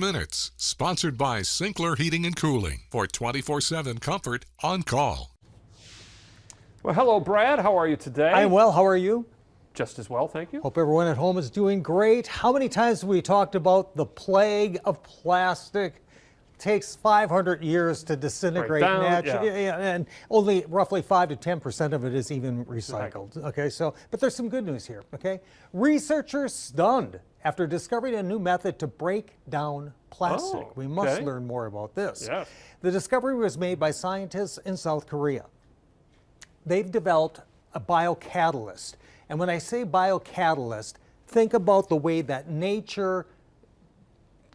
Minutes, sponsored by Sinclair Heating and Cooling for 24/7 comfort on call. Well, hello, Brad. How are you today? I'm well. How are you? Just as well, thank you. Hope everyone at home is doing great. How many times have we talked about the plague of plastic? Takes 500 years to disintegrate naturally, and only roughly 5 to 10% of it is even recycled. Okay, but there's some good news here. Okay, researchers stunned after discovering a new method to break down plastic. We must learn more about this. Yes. The discovery was made by scientists in South Korea. They've developed a biocatalyst, and when I say biocatalyst, think about the way that nature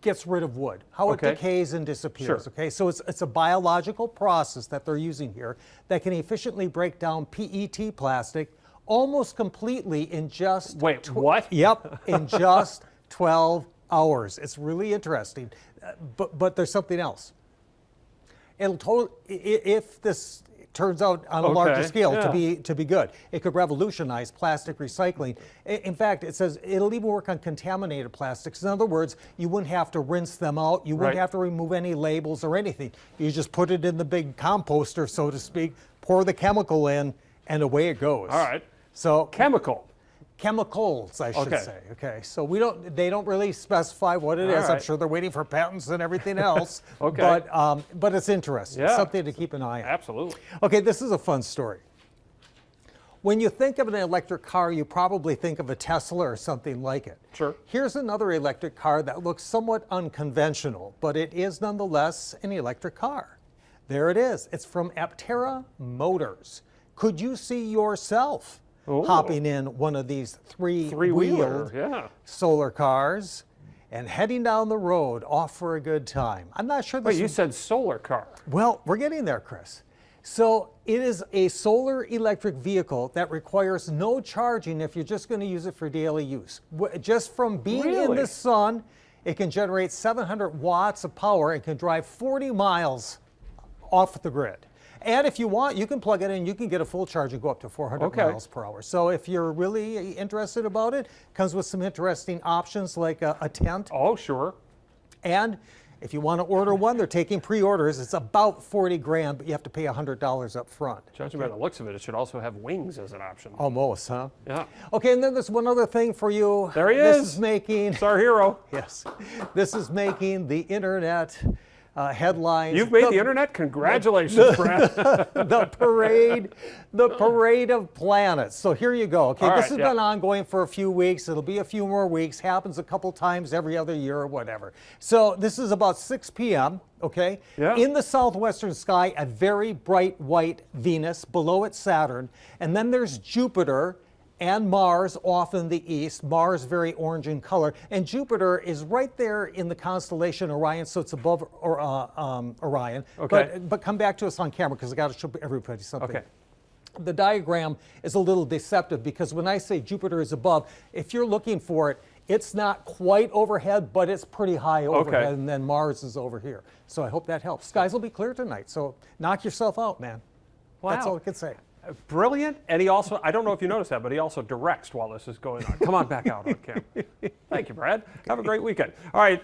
gets rid of wood, how it decays and disappears. Sure. Okay, so it's a biological process that they're using here that can efficiently break down PET plastic almost completely in just what? Yep, in just 12 hours. It's really interesting, but there's something else. If this turns out on a larger scale to be good, it could revolutionize plastic recycling. In fact, it says it'll even work on contaminated plastics. In other words, you wouldn't have to rinse them out. You wouldn't have to remove any labels or anything. You just put it in the big composter, so to speak, pour the chemical in, and away it goes. All right. So chemicals, I should say. Okay. So they don't really specify what it is. I'm sure they're waiting for patents and everything else. But it's interesting. Yeah. Something to keep an eye on. Absolutely. Okay, this is a fun story. When you think of an electric car, you probably think of a Tesla or something like it. Sure. Here's another electric car that looks somewhat unconventional, but it is nonetheless an electric car. There it is. It's from Aptera Motors. Could you see yourself hopping in one of these three-wheeled solar cars and heading down the road off for a good time? I'm not sure. Wait, you said solar car. Well, we're getting there, Chris. So it is a solar electric vehicle that requires no charging if you're just going to use it for daily use. Just from being in the sun, it can generate 700 watts of power and can drive 40 miles off the grid. And if you want, you can plug it in, you can get a full charge and go up to 400 miles per hour. So if you're really interested about it, comes with some interesting options like a tent. Oh, sure. And if you want to order one, they're taking pre-orders. It's about 40 grand, but you have to pay $100 up front. Judging by the looks of it, it should also have wings as an option. Almost, huh? Yeah. Okay, and then there's one other thing for you. There he is. This is making... It's our hero. Yes. This is making the internet headlines. You've made the internet? Congratulations, Brad. the parade of planets. So here you go. Okay, this has been ongoing for a few weeks. It'll be a few more weeks. Happens a couple times every other year or whatever. So this is about 6 p.m., okay? Yeah. In the southwestern sky, a very bright white Venus, below it Saturn, and then there's Jupiter and Mars off in the east. Mars very orange in color, and Jupiter is right there in the constellation Orion, so it's above Orion. But come back to us on camera because I got to show everybody something. Okay. The diagram is a little deceptive because when I say Jupiter is above, if you're looking for it, it's not quite overhead, but it's pretty high overhead, and then Mars is over here. So I hope that helps. Skies will be clear tonight, so knock yourself out, man. Wow. That's all I can say. Brilliant. And he also, I don't know if you noticed that, but he also directs while this is going on. Come on back out on camera. Thank you, Brad. Have a great weekend. All right.